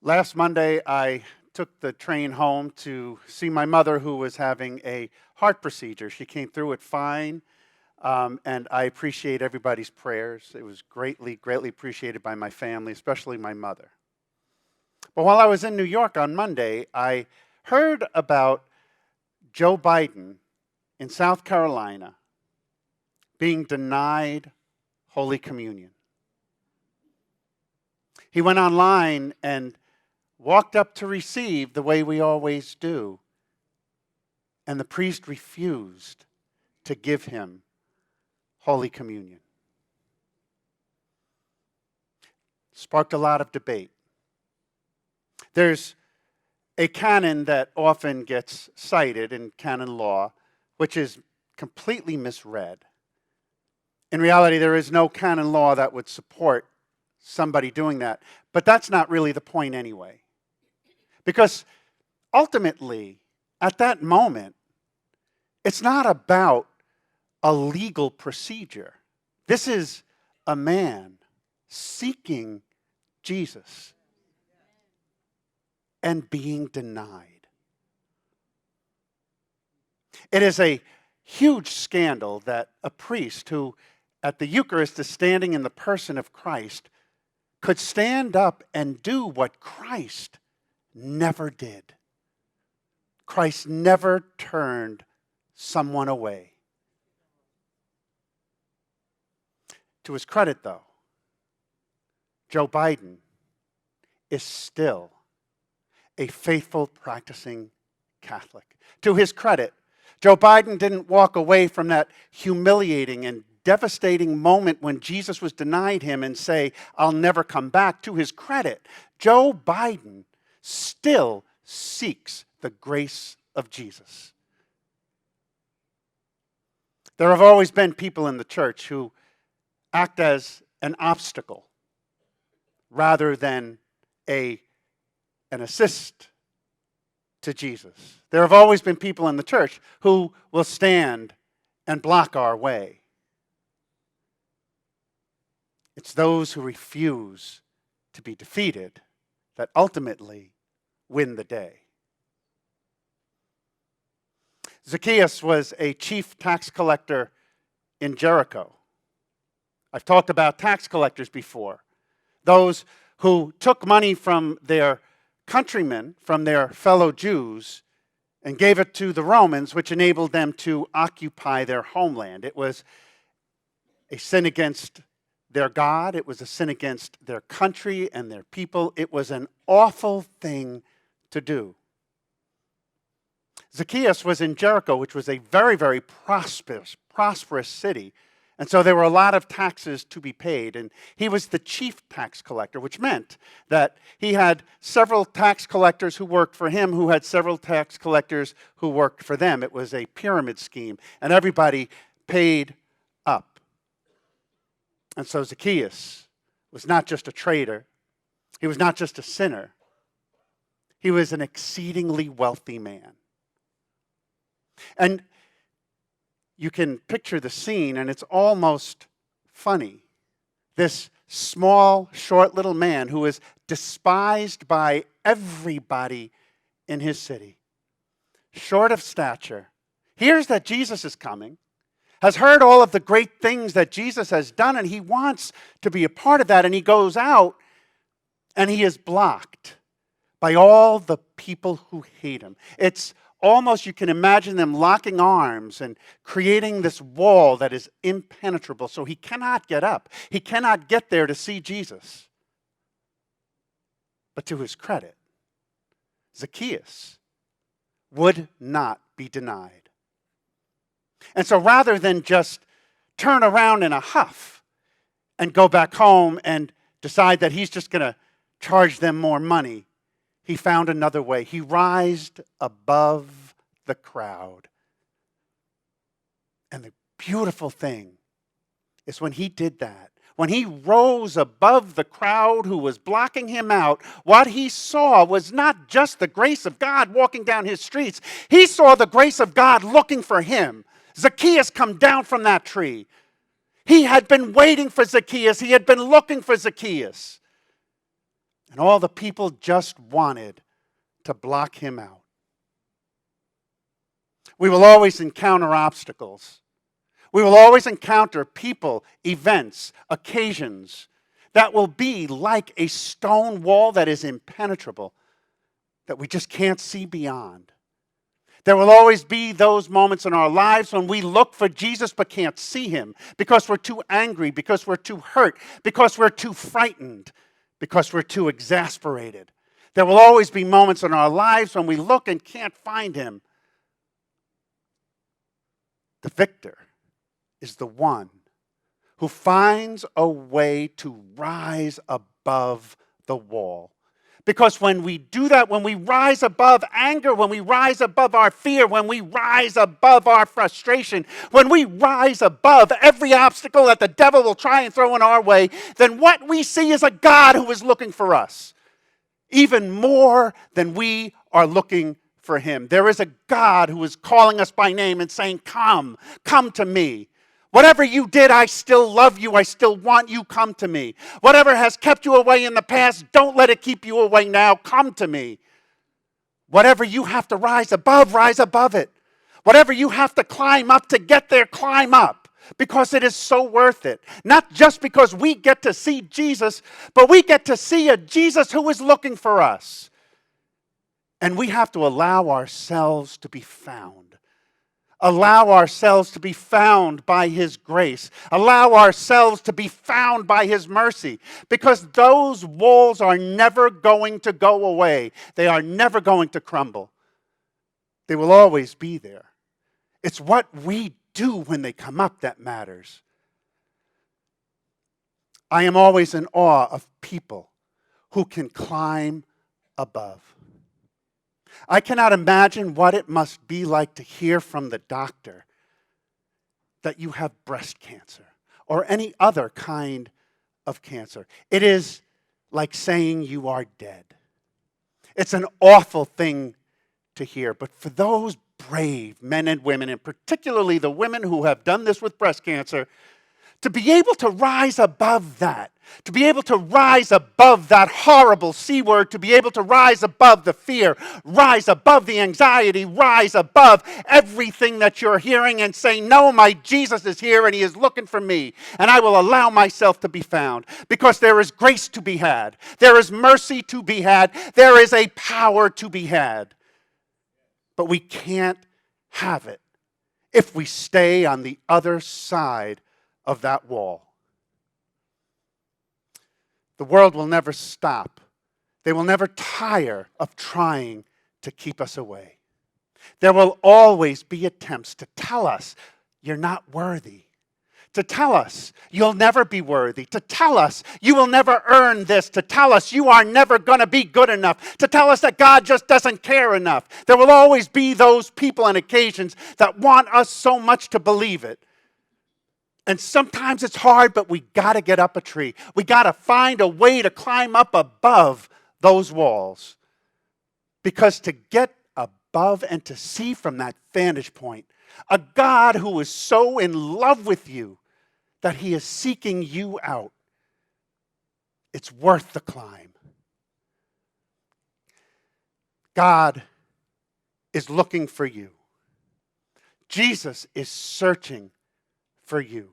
Last Monday, I took the train home to see my mother, who was having a heart procedure. She came through it fine, and I appreciate everybody's prayers. It was greatly appreciated by my family, especially my mother. But while I was in New York on Monday, I heard about Joe Biden in South Carolina being denied Holy Communion. He went online and walked up to receive the way we always do, and the priest refused to give him Holy Communion. Sparked a lot of debate. There's a canon that often gets cited in canon law, which is completely misread. In reality, there is no canon law that would support somebody doing that, but that's not really the point anyway. Because ultimately, at that moment, it's not about a legal procedure. This is a man seeking Jesus and being denied. It is a huge scandal that a priest who at the Eucharist is standing in the person of Christ could stand up and do what Christ never did. Christ never turned someone away. To his credit, though, Joe Biden is still a faithful, practicing Catholic. To his credit, Joe Biden didn't walk away from that humiliating and devastating moment when Jesus was denied him and say, "I'll never come back." To his credit, Joe Biden still seeks the grace of Jesus. There have always been people in the church who act as an obstacle rather than an assist to Jesus. There have always been people in the church who will stand and block our way. It's those who refuse to be defeated that ultimately win the day. Zacchaeus was a chief tax collector in Jericho. I've talked about tax collectors before. Those who took money from their countrymen, from their fellow Jews, and gave it to the Romans, which enabled them to occupy their homeland. It was a sin against their God. It was a sin against their country and their people. It was an awful thing to do. Zacchaeus was in Jericho, which was a very prosperous city. And so there were a lot of taxes to be paid. And he was the chief tax collector, which meant that he had several tax collectors who worked for him, who had several tax collectors who worked for them. It was a pyramid scheme, and everybody paid up. And so Zacchaeus was not just a traitor. He was not just a sinner. He was an exceedingly wealthy man. And you can picture the scene, and it's almost funny. This small, short little man who is despised by everybody in his city, short of stature, hears that Jesus is coming, has heard all of the great things that Jesus has done, and he wants to be a part of that, and he goes out, and he is blocked by all the people who hate him. It's almost, you can imagine them locking arms and creating this wall that is impenetrable, so he cannot get up. He cannot get there to see Jesus. But to his credit, Zacchaeus would not be denied. And so rather than just turn around in a huff and go back home and decide that he's just going to charge them more money, he found another way. He rised above the crowd. And the beautiful thing is when he did that, when he rose above the crowd who was blocking him out, what he saw was not just the grace of God walking down his streets. He saw the grace of God looking for him. Zacchaeus come down from that tree. He had been waiting for Zacchaeus. He had been looking for Zacchaeus. And all the people just wanted to block him out. We will always encounter obstacles. We will always encounter people, events, occasions that will be like a stone wall that is impenetrable, that we just can't see beyond. There will always be those moments in our lives when we look for Jesus but can't see him because we're too angry, because we're too hurt, because we're too frightened, because we're too exasperated. There will always be moments in our lives when we look and can't find him. The victor is the one who finds a way to rise above the wall. Because when we do that, when we rise above anger, when we rise above our fear, when we rise above our frustration, when we rise above every obstacle that the devil will try and throw in our way, then what we see is a God who is looking for us, even more than we are looking for him. There is a God who is calling us by name and saying, come to me. Whatever you did, I still love you. I still want you. Come to me. Whatever has kept you away in the past, don't let it keep you away now. Come to me. Whatever you have to rise above it. Whatever you have to climb up to get there, climb up. Because it is so worth it. Not just because we get to see Jesus, but we get to see a Jesus who is looking for us. And we have to allow ourselves to be found. Allow ourselves to be found by his grace. Allow ourselves to be found by his mercy. Because those walls are never going to go away. They are never going to crumble. They will always be there. It's what we do when they come up that matters. I am always in awe of people who can climb above. I cannot imagine what it must be like to hear from the doctor that you have breast cancer or any other kind of cancer. It is like saying you are dead. It's an awful thing to hear, but for those brave men and women, and particularly the women who have done this with breast cancer, to be able to rise above that, to be able to rise above that horrible C word, to be able to rise above the fear, rise above the anxiety, rise above everything that you're hearing and say, no, my Jesus is here and he is looking for me, and I will allow myself to be found because there is grace to be had. There is mercy to be had. There is a power to be had. But we can't have it if we stay on the other side of that wall. The world will never stop. They will never tire of trying to keep us away. There will always be attempts to tell us you're not worthy. To tell us you'll never be worthy. To tell us you will never earn this. To tell us you are never going to be good enough. To tell us that God just doesn't care enough. There will always be those people and occasions that want us so much to believe it. And sometimes it's hard, but we got to get up a tree. We got to find a way to climb up above those walls. Because to get above and to see from that vantage point, a God who is so in love with you that he is seeking you out, it's worth the climb. God is looking for you. Jesus is searching for you.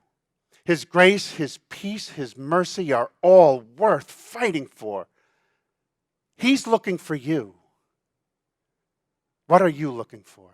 His grace, his peace, his mercy are all worth fighting for. He's looking for you. What are you looking for?